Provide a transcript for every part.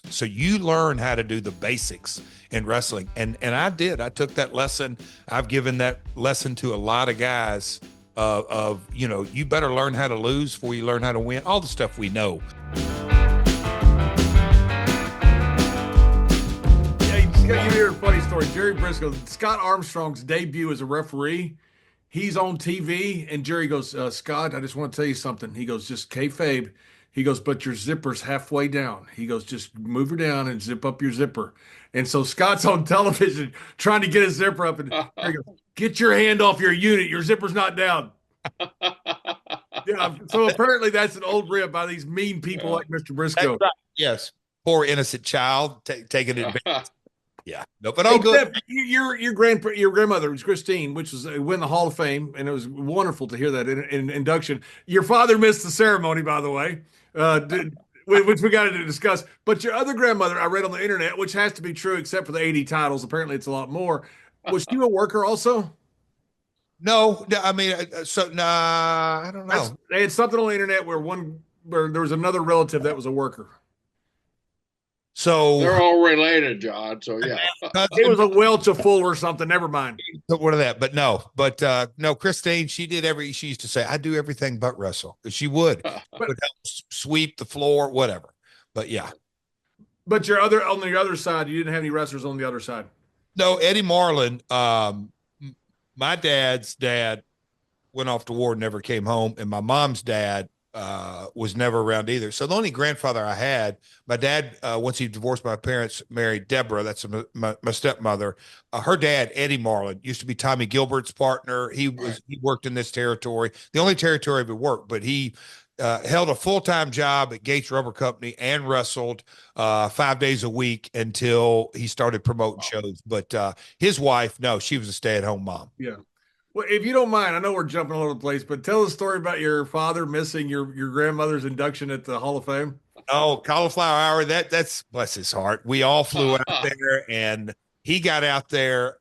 So you learn how to do the basics in wrestling. And I did. I took that lesson. I've given that lesson to a lot of guys of, you better learn how to lose before you learn how to win. All the stuff we know. You hear a funny story. Jerry Brisco, Scott Armstrong's debut as a referee. He's on TV, and Jerry goes, Scott, I just want to tell you something. He goes, just kayfabe. He goes, but your zipper's halfway down. He goes, just move her down and zip up your zipper. And so Scott's on television trying to get his zipper up, and Jerry goes, get your hand off your unit. Your zipper's not down. Yeah. So apparently that's an old rip by these mean people like Mr. Brisco. Right. Yes. Poor innocent child taking advantage. Yeah, no, but all good. Your grandmother was Christine, which was win the Hall of Fame, and it was wonderful to hear that in induction. Your father missed the ceremony, by the way, which we got to discuss. But your other grandmother, I read on the internet, which has to be true except for the 80 titles. Apparently, it's a lot more. Was she a worker also? No, I mean, I don't know. They had something on the internet where there was another relative that was a worker. So they're all related, John. So yeah, it was a Welch, a Full, or something. Never mind. What of that? But no. Christine, she used to say, I do everything but wrestle. She would help sweep the floor, whatever. But yeah. But on the other side, you didn't have any wrestlers on the other side. No, Eddie Marlin. My dad's dad went off to war, never came home, and my mom's dad was never around either. So the only grandfather I had, my dad, once he divorced my parents, married Deborah. That's my stepmother. Her dad, Eddie Marlin, used to be Tommy Gilbert's partner. He worked in this territory, the only territory he worked, but he held a full-time job at Gates Rubber Company and wrestled 5 days a week until he started promoting shows. But his wife, no, she was a stay-at-home mom. Yeah. Well, if you don't mind, I know we're jumping all over the place, but tell the story about your father missing your grandmother's induction at the Hall of Fame. Oh, cauliflower hour. That's bless his heart. We all flew out there, and he got out there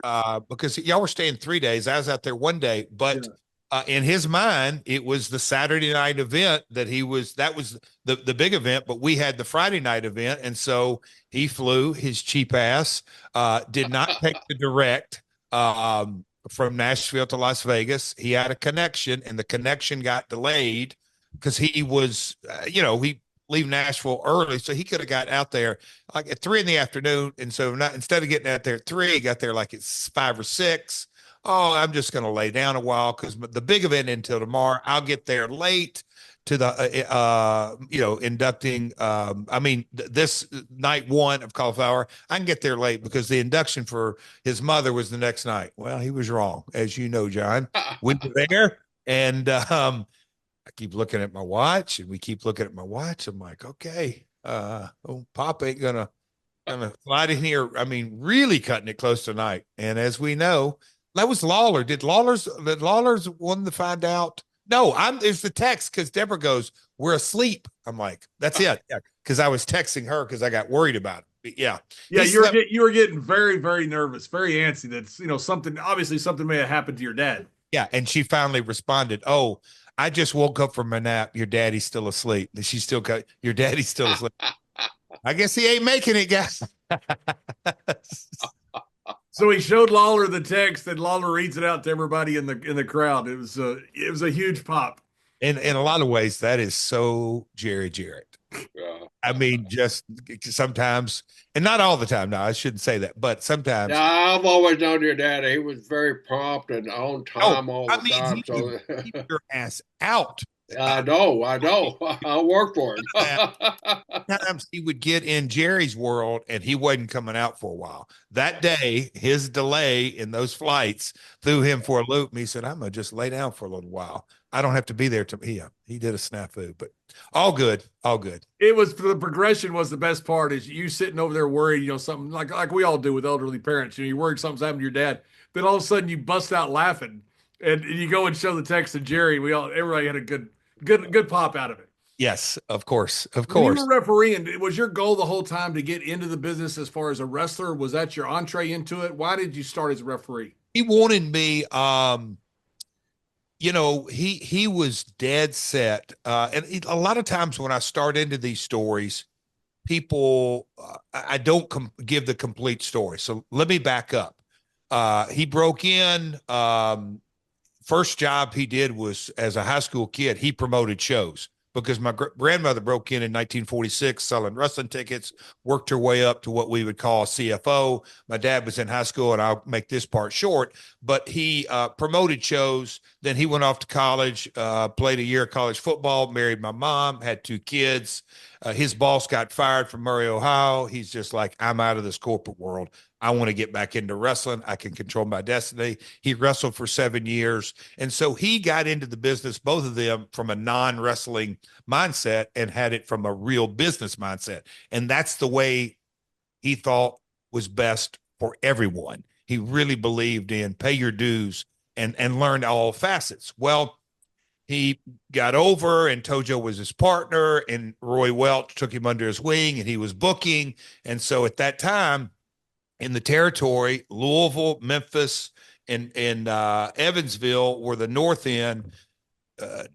because y'all were staying 3 days. I was out there 1 day, but in his mind, it was the Saturday night event that was the big event, but we had the Friday night event. And so he flew his cheap ass, did not take the direct, from Nashville to Las Vegas. He had a connection, and the connection got delayed because he was, he leave Nashville early, so he could have got out there like at 3 p.m. And so instead of getting out there at 3, he got there like it's 5 or 6. Oh, I'm just going to lay down a while because the big event until tomorrow. I'll get there late to the, inducting. This night 1 of cauliflower, I can get there late because the induction for his mother was the next night. Well, he was wrong, as you know, John. We were there, and I keep looking at my watch, and we keep looking at my watch. I'm like, okay, Pop ain't gonna slide in here. I mean, really cutting it close tonight. And as we know, that was Lawler. Did Lawler's one to find out? No, it's the text because Deborah goes, we're asleep. I'm like, that's it. Yeah, because I was texting her because I got worried about it. Yeah. Yeah, you were getting very, very nervous, very antsy. That's something may have happened to your dad. Yeah, and she finally responded, oh, I just woke up from a nap. Your daddy's still asleep. She's still got your daddy's still asleep. I guess he ain't making it, guys. So he showed Lawler the text, and Lawler reads it out to everybody in the crowd. It was a huge pop. In a lot of ways, that is so Jarrett. Yeah. I mean, just sometimes, and not all the time. No, I shouldn't say that, but sometimes. Yeah, I've always known your dad. He was very prompt and on time all the time. So keep your ass out. I know. I work for him. Sometimes he would get in Jerry's world and he wasn't coming out for a while. That day, his delay in those flights threw him for a loop. And he said, I'm going to just lay down for a little while. I don't have to be there he did a snafu, but all good. It was the progression was the best part is you sitting over there worried, something like we all do with elderly parents. You're worried something's happened to your dad. Then all of a sudden you bust out laughing and you go and show the text to Jerry. Everybody had a good pop out of it. Yes, of course. When you were refereeing, was your goal the whole time to get into the business as far as a wrestler? Was that your entree into it? Why did you start as a referee? He wanted me, he was dead set. And a lot of times when I start into these stories, people, I don't give the complete story. So let me back up. He broke in. First job he did was as a high school kid. He promoted shows because my grandmother broke in 1946 selling wrestling tickets, worked her way up to what we would call a CFO. My dad was in high school, and I'll make this part short, but he promoted shows. Then he went off to college, played a year of college football, married my mom, had 2 kids. His boss got fired from Murray, Ohio. He's just like, I'm out of this corporate world. I want to get back into wrestling. I can control my destiny. He wrestled for 7 years. And so he got into the business, both of them from a non-wrestling mindset and had it from a real business mindset. And that's the way he thought was best for everyone. He really believed in pay your dues and learned all facets. Well, he got over, and Tojo was his partner, and Roy Welch took him under his wing, and he was booking. And so at that time, in the territory, Louisville, Memphis, and Evansville were the north end.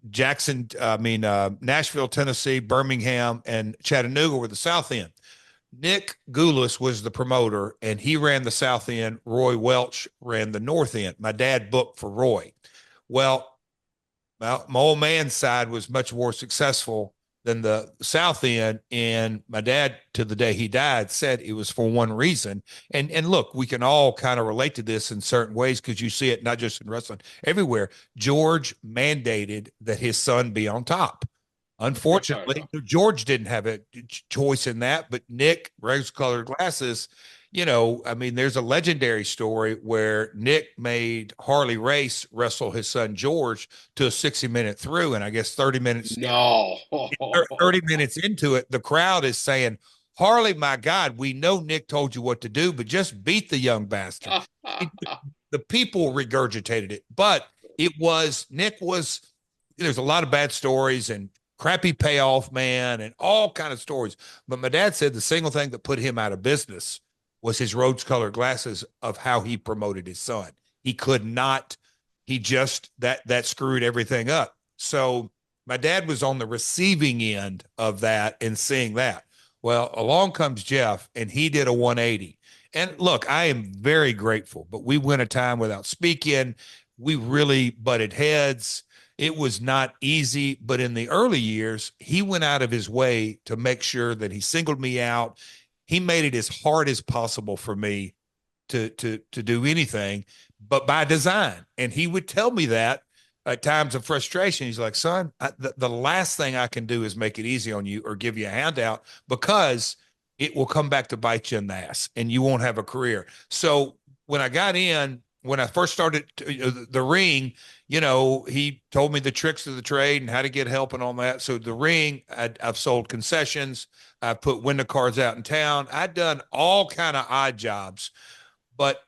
Nashville, Tennessee, Birmingham, and Chattanooga were the south end. Nick Goulas was the promoter, and he ran the south end. Roy Welch ran the north end. My dad booked for Roy. Well, my old man's side was much more successful than the south end, and my dad, to the day he died, said it was for one reason. And look, we can all kind of relate to this in certain ways because you see it not just in wrestling, everywhere. George mandated that his son be on top. Unfortunately, George didn't have a choice in that, but Nick, rose-colored glasses, there's a legendary story where Nick made Harley Race wrestle his son George to a 60-minute through, and I guess 30 minutes. No. 30 minutes into it, the crowd is saying, Harley, my God, we know Nick told you what to do, but just beat the young bastard. The people regurgitated it, but there's a lot of bad stories and crappy payoff man and all kind of stories. But my dad said the single thing that put him out of business was his rose-colored glasses of how he promoted his son. He could not, that screwed everything up. So my dad was on the receiving end of that and seeing that. Well, along comes Jeff, and he did a 180. And look, I am very grateful, but we went a time without speaking. We really butted heads. It was not easy, but in the early years, he went out of his way to make sure that he singled me out. He made it as hard as possible for me to do anything, but by design. And he would tell me that at times of frustration. He's like, son, the last thing I can do is make it easy on you or give you a handout, because it will come back to bite you in the ass and you won't have a career. So when I first started the ring, he told me the tricks of the trade and how to get help and all that. So the ring, I've sold concessions. I put window cards out in town. I'd done all kind of odd jobs. But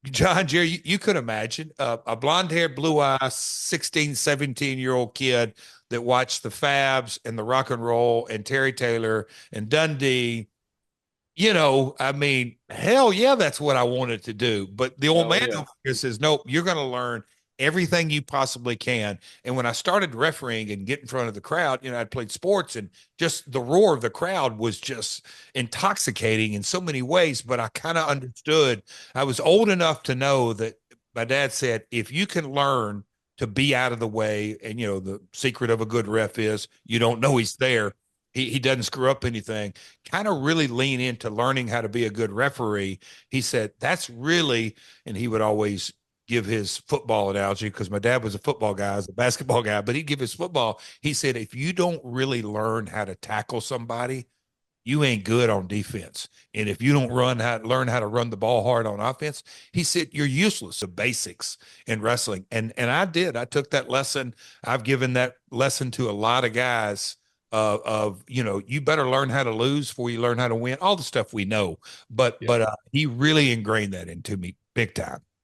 John, Jerry, you could imagine a blonde-haired, blue-eyed, 16, 17-year-old kid that watched the Fabs and the Rock and Roll and Terry Taylor and Dundee. Hell yeah, that's what I wanted to do. But the old man over here says, nope, you're going to learn everything you possibly can. And when I started refereeing and get in front of the crowd, I'd played sports, and just the roar of the crowd was just intoxicating in so many ways. But I kind of understood. I was old enough to know that my dad said, if you can learn to be out of the way, and the secret of a good ref is you don't know he's there. He doesn't screw up anything. Kind of really lean into learning how to be a good referee. He said, that's really, and he would always give his football analogy, because my dad was a football guy, I was a basketball guy, but he'd give his football. He said, if you don't really learn how to tackle somebody, you ain't good on defense. And if you don't learn how to run the ball hard on offense, he said, you're useless. The basics in wrestling. And I did. I took that lesson. I've given that lesson to a lot of guys you better learn how to lose before you learn how to win, all the stuff we know. But he really ingrained that into me big time.